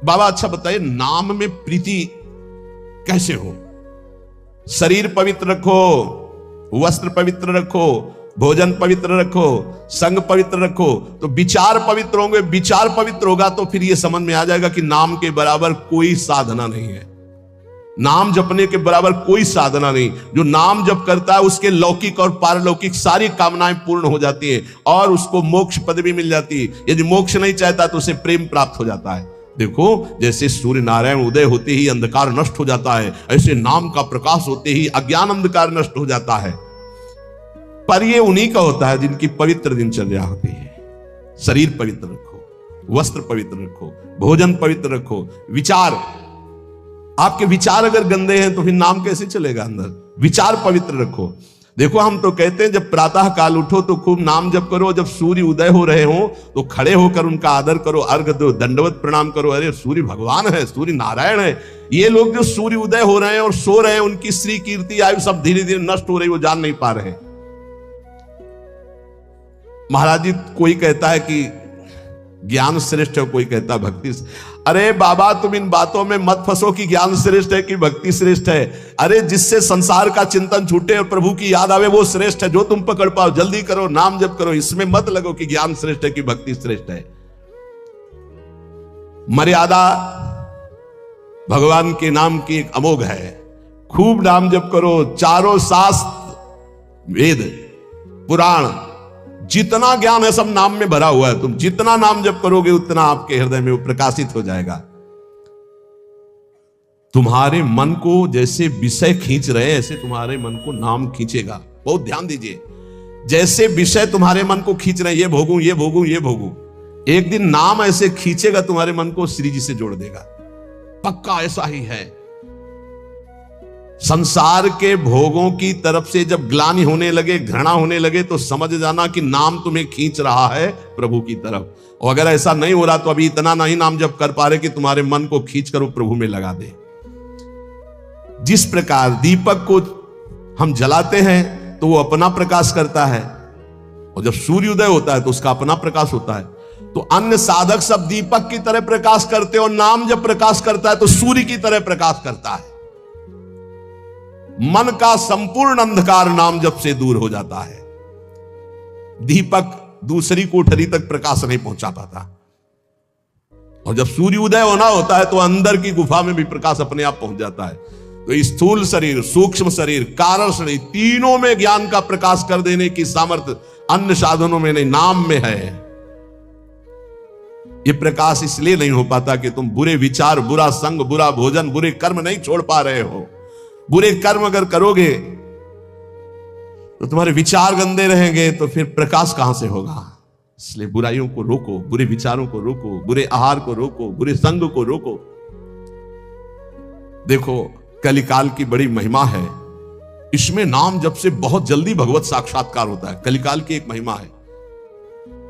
बाबा अच्छा बताइए, नाम में प्रीति कैसे हो? शरीर पवित्र रखो, वस्त्र पवित्र रखो, भोजन पवित्र रखो, संग पवित्र रखो, तो विचार पवित्र होंगे। विचार पवित्र होगा तो फिर यह समझ में आ जाएगा कि नाम के बराबर कोई साधना नहीं है। नाम जपने के बराबर कोई साधना नहीं। जो नाम जप करता है उसके लौकिक और पारलौकिक सारी कामनाएं पूर्ण हो जाती हैं और उसको मोक्ष पदवी मिल जाती है। यदि मोक्ष नहीं चाहता तो उसे प्रेम प्राप्त हो जाता है। देखो, जैसे सूर्य नारायण उदय होते ही अंधकार नष्ट हो जाता है, ऐसे नाम का प्रकाश होते ही अज्ञान अंधकार नष्ट हो जाता है। पर ये उन्हीं का होता है जिनकी पवित्र दिनचर्या होती है। शरीर पवित्र रखो, वस्त्र पवित्र रखो, भोजन पवित्र रखो, विचार, आपके विचार अगर गंदे हैं तो फिर नाम कैसे चलेगा अंदर? विचार पवित्र रखो। देखो, हम तो कहते हैं जब प्रातः काल उठो तो खूब नाम जप करो, जब सूर्य उदय हो रहे हो तो खड़े होकर उनका आदर करो, अर्घ दो, दंडवत प्रणाम करो। अरे सूर्य भगवान है, सूर्य नारायण है। ये लोग जो सूर्य उदय हो रहे हैं और सो रहे हैं, उनकी श्री कीर्ति आयु सब धीरे धीरे नष्ट हो रही, वो जान नहीं पा रहे। महाराज जी, कोई कहता है कि ज्ञान श्रेष्ठ है, कोई कहता है भक्ति। अरे बाबा, तुम इन बातों में मत फंसो कि ज्ञान श्रेष्ठ है कि भक्ति श्रेष्ठ है। अरे जिससे संसार का चिंतन छूटे और प्रभु की याद आवे वो श्रेष्ठ है। जो तुम पकड़ पाओ जल्दी करो, नाम जप करो। इसमें मत लगो कि ज्ञान श्रेष्ठ है कि भक्ति श्रेष्ठ है। मर्यादा भगवान के नाम की एक अमोघ है। खूब नाम जप करो। चारों शास्त्र, वेद, पुराण, जितना ज्ञान है सब नाम में भरा हुआ है। तुम जितना नाम जप करोगे उतना आपके हृदय में वो प्रकाशित हो जाएगा। तुम्हारे मन को जैसे विषय खींच रहे ऐसे तुम्हारे मन को नाम खींचेगा। बहुत ध्यान दीजिए, जैसे विषय तुम्हारे मन को खींच रहे हैं, ये भोगूं, ये भोगूं, ये भोगूं, एक दिन नाम ऐसे खींचेगा तुम्हारे मन को, श्री जी से जोड़ देगा। पक्का ऐसा ही है। संसार के भोगों की तरफ से जब ग्लानि होने लगे, घृणा होने लगे, तो समझ जाना कि नाम तुम्हें खींच रहा है प्रभु की तरफ। और अगर ऐसा नहीं हो रहा तो अभी इतना नहीं नाम जप कर पा रहे कि तुम्हारे मन को खींच कर वो प्रभु में लगा दे। जिस प्रकार दीपक को हम जलाते हैं तो वो अपना प्रकाश करता है, और जब सूर्योदय होता है तो उसका अपना प्रकाश होता है। तो अन्य साधक सब दीपक की तरह प्रकाश करते हैं, और नाम जब प्रकाश करता है तो सूर्य की तरह प्रकाश करता है। मन का संपूर्ण अंधकार नाम जप से दूर हो जाता है। दीपक दूसरी कोठरी तक प्रकाश नहीं पहुंचा पाता, और जब सूर्योदय होना होता है तो अंदर की गुफा में भी प्रकाश अपने आप पहुंच जाता है। तो स्थूल शरीर, सूक्ष्म शरीर, कारण शरीर, तीनों में ज्ञान का प्रकाश कर देने की सामर्थ्य अन्य साधनों में नहीं, नाम में है। यह प्रकाश इसलिए नहीं हो पाता कि तुम बुरे विचार, बुरा संग, बुरा भोजन, बुरे कर्म नहीं छोड़ पा रहे हो। बुरे कर्म अगर करोगे तो तुम्हारे विचार गंदे रहेंगे, तो फिर प्रकाश कहां से होगा? इसलिए बुराइयों को रोको, बुरे विचारों को रोको, बुरे आहार को रोको, बुरे संग को रोको। देखो, कलिकाल की बड़ी महिमा है। इसमें नाम जप से बहुत जल्दी भगवत साक्षात्कार होता है। कलिकाल की एक महिमा है।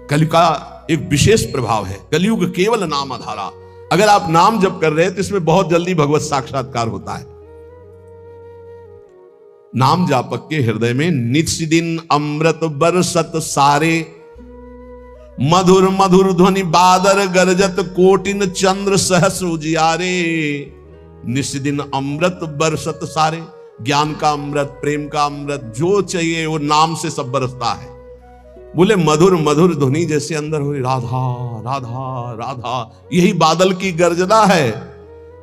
कलि का एक विशेष प्रभाव है। कलयुग केवल नाम आधारा। अगर आप नाम जप कर रहे हैं तो इसमें बहुत जल्दी भगवत साक्षात्कार होता है। नाम जापक के हृदय में नित्य दिन अमृत बरसत सारे, मधुर मधुर ध्वनि बादर गरजत, कोटिन चंद्र सहस्र उजियारे। नित्य दिन अमृत बरसत सारे, ज्ञान का अमृत, प्रेम का अमृत, जो चाहिए वो नाम से सब बरसता है। बोले मधुर मधुर ध्वनि जैसे अंदर हो, राधा राधा राधा, यही बादल की गर्जना है।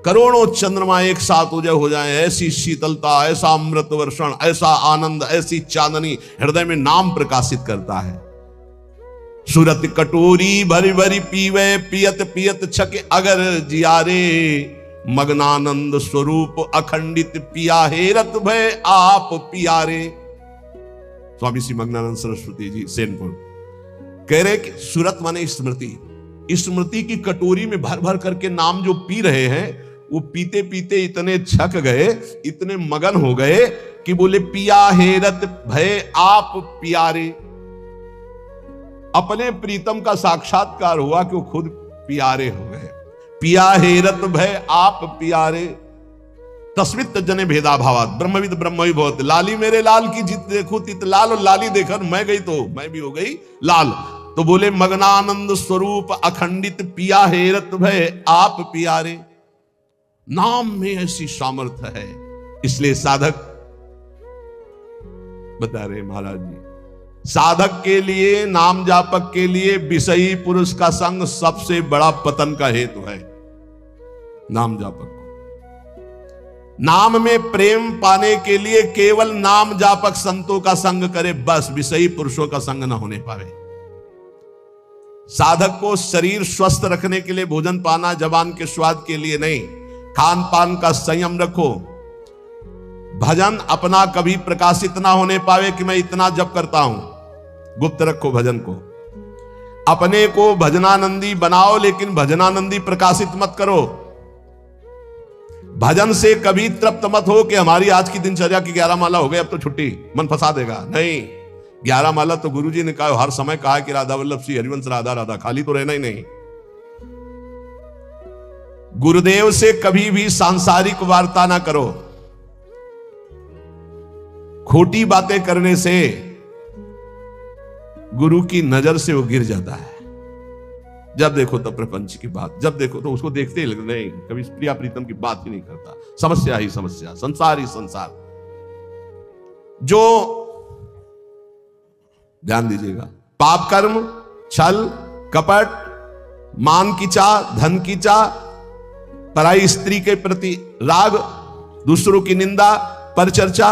करोड़ों चंद्रमा एक साथ उदय हो जाए, ऐसी शीतलता, ऐसा अमृत वर्षण, ऐसा आनंद, ऐसी चांदनी हृदय में नाम प्रकाशित करता है। सूरत कटोरी भरी भरी पीवे, पियत पियत छके अगर जियारे, मग्नानंद स्वरूप अखंडित पिया हेरत भय आप पियारे। स्वामी श्री मग्नानंद सरस्वती जी सेनपुर कह रहे कि सूरत माने स्मृति। स्मृति की कटोरी में भर भर करके नाम जो पी रहे हैं, वो पीते पीते इतने छक गए, इतने मगन हो गए कि बोले पिया हेरत भय आप पियारे। अपने प्रीतम का साक्षात्कार हुआ कि वो खुद प्यारे हो गए। पिया हेरत भय आप पियारे, तस्मित जने भेदा भावात, ब्रह्मविद ब्रह्मवि भवत। लाली मेरे लाल की जित देखो तित लाल, और लाली देखकर मैं गई तो मैं भी हो गई लाल। तो बोले मगनानंद स्वरूप अखंडित पिया हेरत भय आप पियारे। नाम में ऐसी सामर्थ्य है, इसलिए साधक बता रहे महाराज जी, साधक के लिए, नाम जापक के लिए विषयी पुरुष का संग सबसे बड़ा पतन का हेतु है। नाम जापक नाम में प्रेम पाने के लिए केवल नाम जापक संतों का संग करे, बस विषयी पुरुषों का संग न होने पावे। साधक को शरीर स्वस्थ रखने के लिए भोजन पाना जबान के स्वाद के लिए नहीं, खान पान का संयम रखो। भजन अपना कभी प्रकाशित ना होने पावे कि मैं इतना जप करता हूं, गुप्त रखो भजन को। अपने को भजनानंदी बनाओ, लेकिन भजनानंदी प्रकाशित मत करो। भजन से कभी तृप्त मत हो कि हमारी आज की दिनचर्या की 11 माला हो गई, अब तो छुट्टी, मन फंसा देगा। नहीं, 11 माला तो गुरुजी ने कहा, हर समय कहा कि राधा वल्लभ श्री हरिवंश राधा राधा, खाली तो रहना ही नहीं। गुरुदेव से कभी भी सांसारिक वार्ता ना करो। खोटी बातें करने से गुरु की नजर से वो गिर जाता है। जब देखो तब प्रपंच की बात, जब देखो तो उसको देखते ही नहीं, कभी प्रिया प्रीतम की बात ही नहीं करता। समस्या ही समस्या, संसार ही संसार। जो ध्यान दीजिएगा, पाप कर्म, छल कपट, मान की चाह, धन की चाह, पराई स्त्री के प्रति राग, दूसरों की निंदा, परचर्चा,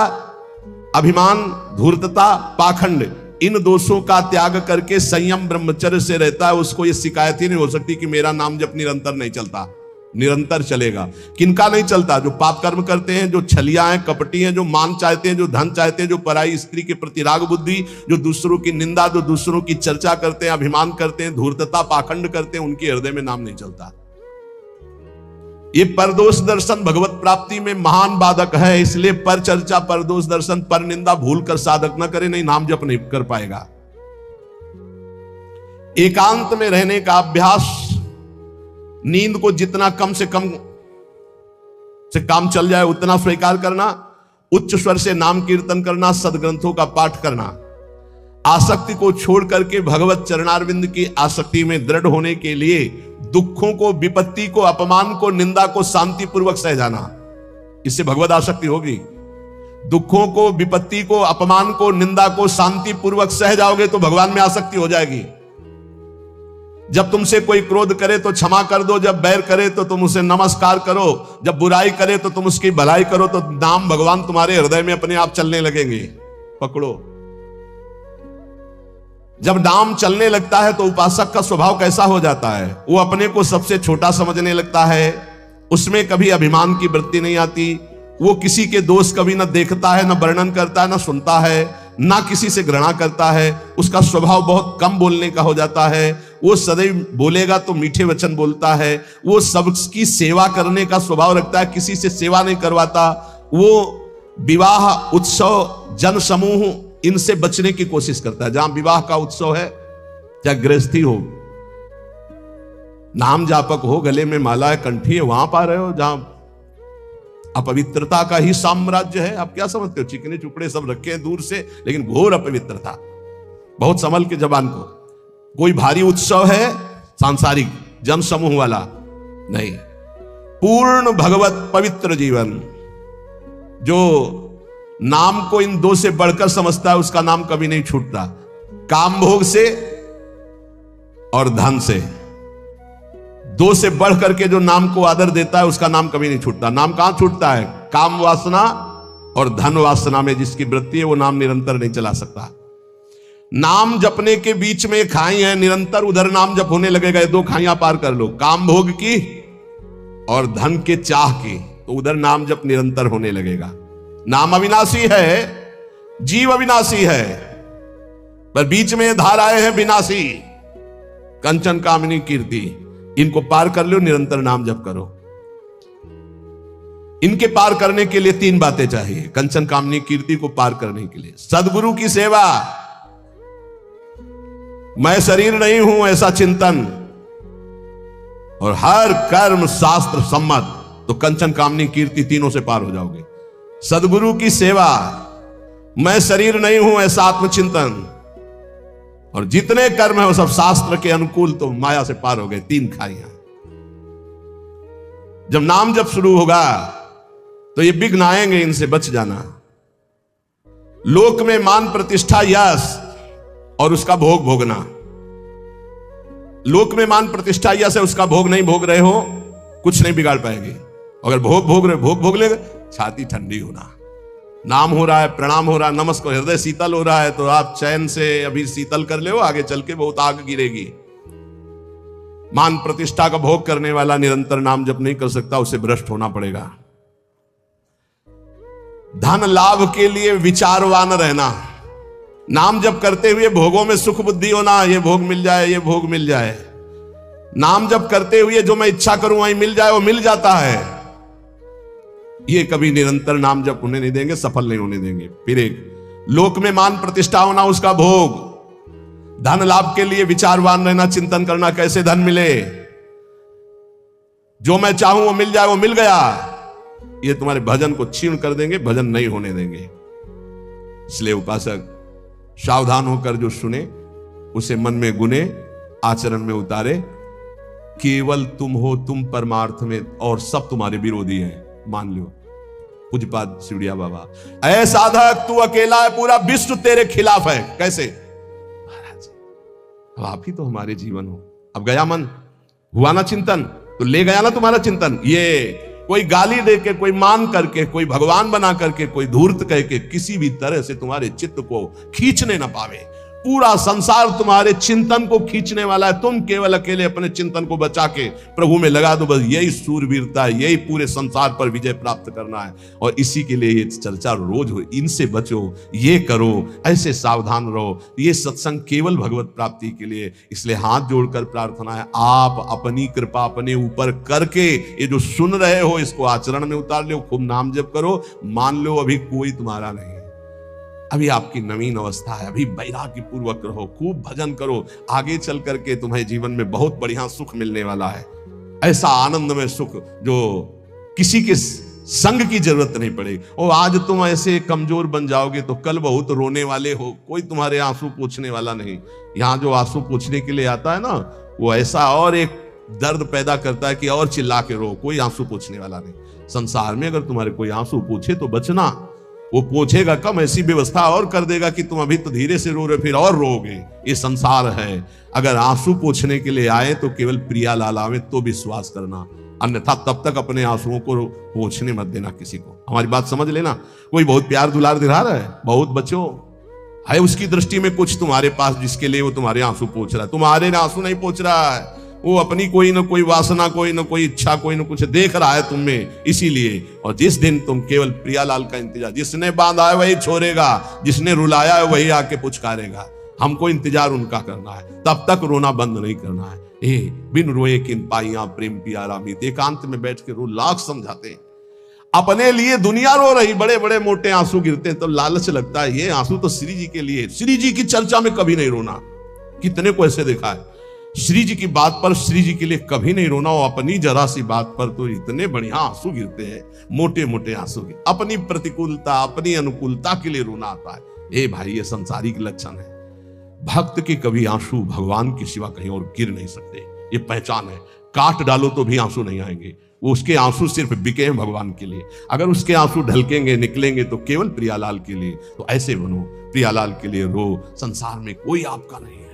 अभिमान, धूर्तता, पाखंड, इन दोषों का त्याग करके संयम ब्रह्मचर्य से रहता है, उसको ये शिकायत ही नहीं हो सकती कि मेरा नाम जब निरंतर नहीं चलता। निरंतर चलेगा। किनका नहीं चलता? जो पाप कर्म करते हैं, जो छलिया हैं, कपटी हैं, जो मान चाहते हैं, जो धन चाहते हैं, जो पराई स्त्री के प्रति राग बुद्धि, जो दूसरों की निंदा, जो दूसरों की चर्चा करते हैं, अभिमान करते हैं, धूर्तता, पाखंड करते हैं, उनके हृदय में नाम नहीं चलता। ये परदोष दर्शन भगवत प्राप्ति में महान बाधक है। इसलिए पर चर्चा, परदोष दर्शन, पर निंदा भूल कर साधक न करे, नहीं नाम जप नहीं कर पाएगा। एकांत में रहने का अभ्यास, नींद को जितना कम से कम से काम चल जाए उतना स्वीकार करना, उच्च स्वर से नाम कीर्तन करना, सदग्रंथों का पाठ करना, आसक्ति को छोड़ करके भगवत चरणारविंद की आसक्ति में दृढ़ होने के लिए दुखों को, विपत्ति को, अपमान को, निंदा को शांति पूर्वक सह जाना, इससे भगवत आसक्ति होगी। दुखों को, विपत्ति को, अपमान को, निंदा को शांति पूर्वक सह जाओगे तो भगवान में आसक्ति हो जाएगी। जब तुमसे कोई क्रोध करे तो क्षमा कर दो, जब बैर करे तो तुम उसे नमस्कार करो, जब बुराई करे तो तुम उसकी भलाई करो, तो नाम भगवान तुम्हारे हृदय में अपने आप चलने लगेंगे। पकड़ो। जब नाम चलने लगता है तो उपासक का स्वभाव कैसा हो जाता है? वो अपने को सबसे छोटा समझने लगता है, उसमें कभी अभिमान की वृत्ति नहीं आती, वो किसी के दोष कभी न देखता है, न वर्णन करता है, न सुनता है, ना किसी से घृणा करता है। उसका स्वभाव बहुत कम बोलने का हो जाता है। वो सदैव बोलेगा तो मीठे वचन बोलता है। वो सबकी सेवा करने का स्वभाव रखता है, किसी से सेवा नहीं करवाता। वो विवाह, उत्सव, जन समूह, इनसे बचने की कोशिश करता है। जहां विवाह का उत्सव है, चाहे गृहस्थी हो, नाम जापक हो, गले में माला है, कंठी है, वहां पा रहे हो जहां अपवित्रता का ही साम्राज्य है। आप क्या समझते हो? चिकने चुपड़े सब रखे हैं दूर से, लेकिन घोर अपवित्रता। बहुत संभल के जबान को। कोई भारी उत्सव है सांसारिक जन समूह वाला नहीं, पूर्ण भगवत पवित्र जीवन। जो नाम को इन दो से बढ़कर समझता है, उसका नाम कभी नहीं छूटता। काम भोग से और धन से, दो से बढ़ करके जो नाम को आदर देता है उसका नाम कभी नहीं छूटता। नाम कहां छूटता है? काम वासना और धन वासना में जिसकी वृत्ति है वो नाम निरंतर नहीं चला सकता। नाम जपने के बीच में खाई है निरंतर, उधर नाम जप होने लगेगा। दो खाइयां पार कर लो, काम भोग की और धन के चाह की, तो उधर नाम जप निरंतर होने लगेगा। नाम अविनाशी है, जीव अविनाशी है, पर बीच में धाराएं हैं विनाशी। कंचन कामिनी कीर्ति, इनको पार कर लो, निरंतर नाम जप करो। इनके पार करने के लिए तीन बातें चाहिए। कंचन कामिनी कीर्ति को पार करने के लिए सदगुरु की सेवा, मैं शरीर नहीं हूं ऐसा चिंतन, और हर कर्म शास्त्र सम्मत, तो कंचन कामिनी कीर्ति तीनों से पार हो जाओगे। सदगुरु की सेवा, मैं शरीर नहीं हूं ऐसा आत्मचिंतन, और जितने कर्म है वो सब शास्त्र के अनुकूल, तो माया से पार हो गए। 3 खाइयां। जब नाम जब शुरू होगा तो ये विघ्न आएंगे, इनसे बच जाना। लोक में मान प्रतिष्ठा यश और उसका भोग भोगना। लोक में मान प्रतिष्ठा यश है, उसका भोग नहीं भोग रहे हो, कुछ नहीं बिगाड़ पाएंगे। अगर भोग भोग रहे, भोग भोग लेगा, छाती ठंडी होना। नाम हो रहा है, प्रणाम हो रहा है, नमस्कार, हृदय शीतल हो रहा है, तो आप चैन से अभी शीतल कर ले, आगे चल के बहुत आग गिरेगी। मान प्रतिष्ठा का भोग करने वाला निरंतर नाम जप नहीं कर सकता, उसे भ्रष्ट होना पड़ेगा। धन लाभ के लिए विचारवान रहना। नाम जप करते हुए भोगों में सुख बुद्धि होना, ये भोग मिल जाए, ये भोग मिल जाए। नाम जप करते हुए जो मैं इच्छा करूं वही मिल जाए, वो मिल जाता है। ये कभी निरंतर नाम जप होने नहीं देंगे, सफल नहीं होने देंगे। फिर एक लोक में मान प्रतिष्ठा होना, उसका भोग। धन लाभ के लिए विचारवान रहना, चिंतन करना कैसे धन मिले, जो मैं चाहूं वो मिल जाए, वो मिल गया। ये तुम्हारे भजन को क्षीण कर देंगे, भजन नहीं होने देंगे। इसलिए उपासक सावधान होकर जो सुने उसे मन में गुने, आचरण में उतारे। केवल तुम हो, तुम परमार्थ में, और सब तुम्हारे विरोधी हैं, मान लो। पूज्यपाद शिवड़िया बाबा, ऐ साधक तू अकेला है, पूरा विश्व तेरे खिलाफ है। कैसे महाराज, अब आप ही तो हमारे जीवन हो। अब गया मन, हुआ ना चिंतन, तो ले गया ना तुम्हारा चिंतन। ये कोई गाली दे के, कोई मान करके, कोई भगवान बना करके, कोई धूर्त कह के किसी भी तरह से तुम्हारे चित्त को खींचने ना पावे। पूरा संसार तुम्हारे चिंतन को खींचने वाला है, तुम केवल अकेले अपने चिंतन को बचा के प्रभु में लगा दो। बस यही सूरवीरता है, यही पूरे संसार पर विजय प्राप्त करना है। और इसी के लिए ये चर्चा रोज हो। इनसे बचो, ये करो, ऐसे सावधान रहो। ये सत्संग केवल भगवत प्राप्ति के लिए। इसलिए हाथ जोड़कर प्रार्थना है, आप अपनी कृपा अपने ऊपर करके ये जो सुन रहे हो इसको आचरण में उतार लो। खूब नाम जप करो। मान लो अभी कोई तुम्हारा नहीं, अभी आपकी नवीन अवस्था है, अभी वैराग्य पूर्वक रहो, खूब भजन करो। आगे चल करके तुम्हारे जीवन में बहुत बढ़िया सुख मिलने वाला है। ऐसा आनंदमय सुख जो किसी के संग की जरूरत नहीं पड़ेगी। और आज तुम ऐसे कमजोर बन जाओगे तो कल बहुत रोने वाले हो, कोई तुम्हारे आंसू पूछने वाला नहीं। यहां जो आंसू पूछने के लिए आता है ना, वो ऐसा और एक दर्द पैदा करता है कि और चिल्ला के रो। कोई आंसू पूछने वाला नहीं। संसार में अगर तुम्हारे कोई आंसू पूछे तो बचना, वो पूछेगा कम, ऐसी व्यवस्था और कर देगा कि तुम अभी तो धीरे से रो रहे, फिर और रोगे। ये संसार है। अगर आंसू पूछने के लिए आए तो केवल प्रियालाल आवे तो विश्वास करना, अन्यथा तब तक अपने आंसुओं को पूछने मत देना किसी को। हमारी बात समझ लेना। कोई बहुत प्यार दुलार दिखा रहा है, बहुत बच्चों है, उसकी दृष्टि में कुछ तुम्हारे पास जिसके लिए वो तुम्हारे आंसू पूछ रहा है। तुम्हारे आंसू नहीं पूछ रहा है, वो अपनी कोई ना कोई वासना, कोई ना कोई इच्छा, कोई ना कुछ देख रहा है तुम में, इसीलिए। और जिस दिन तुम केवल प्रियालाल का इंतजार, जिसने बांधा है वही छोड़ेगा, जिसने रुलाया है वही आके पुचकारेगा। हमको इंतजार उनका करना है, तब तक रोना बंद नहीं करना है। ए बिन रोए किन पाइया प्रेम पियारा मीत, एकांत में बैठ के रो लाख समझाते हैं। अपने लिए दुनिया रो रही, बड़े बड़े मोटे आंसू गिरते हैं तो लालच लगता है, ये आंसू तो श्री जी के लिए। श्री जी की चर्चा में कभी नहीं रोना। कितने को ऐसे देखा है, श्री जी की बात पर श्री जी के लिए कभी नहीं रोना, और अपनी जरा सी बात पर तो इतने बढ़िया आंसू गिरते हैं, मोटे मोटे आंसू। अपनी प्रतिकूलता, अपनी अनुकूलता के लिए रोना आता है। ए भाई, ये संसारिक लक्षण है। भक्त के कभी आंसू भगवान के सिवा कहीं और गिर नहीं सकते, ये पहचान है। काट डालो तो भी आंसू नहीं आएंगे, वो उसके आंसू सिर्फ बिके हैं भगवान के लिए। अगर उसके आंसू ढलकेंगे, निकलेंगे तो केवल प्रियालाल के लिए। तो ऐसे बनो, प्रियालाल के लिए रो। संसार में कोई आपका नहीं है।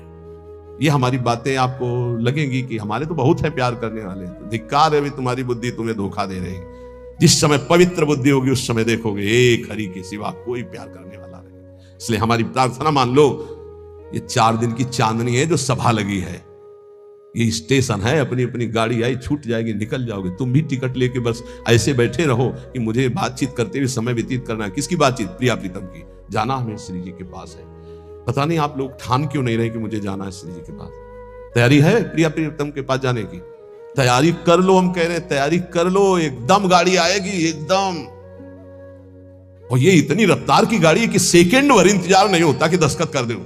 ये हमारी बातें आपको लगेंगी कि हमारे तो बहुत है प्यार करने वाले, तो धिक्कार है भी तुम्हारी बुद्धि तुम्हें धोखा दे रही है। जिस समय पवित्र बुद्धि होगी उस समय देखोगे एक हरि के सिवा कोई प्यार करने वाला नहीं। इसलिए हमारी प्रार्थना मान लो, ये 4 दिन की चांदनी है जो सभा लगी है, ये स्टेशन है। अपनी अपनी गाड़ी आई, छूट जाएगी, निकल जाओगे। तुम भी टिकट लेके बस ऐसे बैठे रहो कि मुझे बातचीत करते हुए समय व्यतीत करना है। किसकी बातचीत? प्रिया प्रीतम की। जाना हमें श्री जी के पास है। पता नहीं आप लोग ठान क्यों नहीं रहे कि मुझे जाना है श्री जी के पास। तैयारी है प्रिया प्रीतम के पास जाने की? तैयारी कर लो। हम कह रहे हैं तैयारी कर लो, एकदम गाड़ी आएगी, एकदम। और ये इतनी रफ्तार की गाड़ी है कि सेकंड भर इंतजार नहीं होता कि दस्तखत कर दो।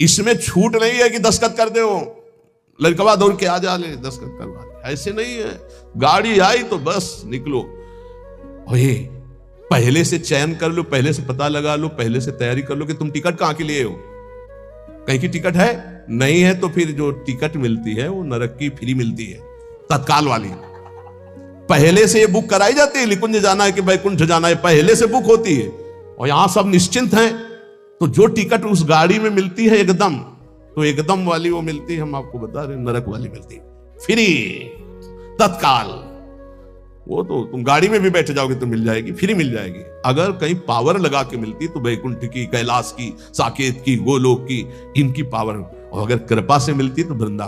इसमें छूट नहीं है कि दस्तखत कर दो, लड़कवा दौड़ के आ जा ले दस्तखत करवा ले, ऐसे नहीं है। गाड़ी आई तो बस निकलो। और ये पहले से चयन कर लो, पहले से पता लगा लो, पहले से तैयारी कर लो कि तुम टिकट कहां के लिए हो, कहीं की टिकट है नहीं है, तो फिर जो टिकट मिलती है वो नरक की फ्री मिलती है, तत्काल वाली। पहले से ये बुक कराई जाती है, निकुंज जाना है कि वैकुंठ जाना है, पहले से बुक होती है, और यहां सब निश्चिंत हैं। तो जो टिकट उस गाड़ी में मिलती है एकदम, तो एकदम वाली वो मिलती है, हम आपको बता रहे, नरक वाली मिलती है फ्री, तत्काल। वो तो तुम गाड़ी में भी बैठ जाओगे तो मिल जाएगी, फ्री मिल जाएगी। अगर कहीं पावर लगा के मिलती तो वैकुंठ की, कैलाश की, साकेत की, गोलोक की, इनकी पावर, और अगर कृपा से मिलती तो वृंदावन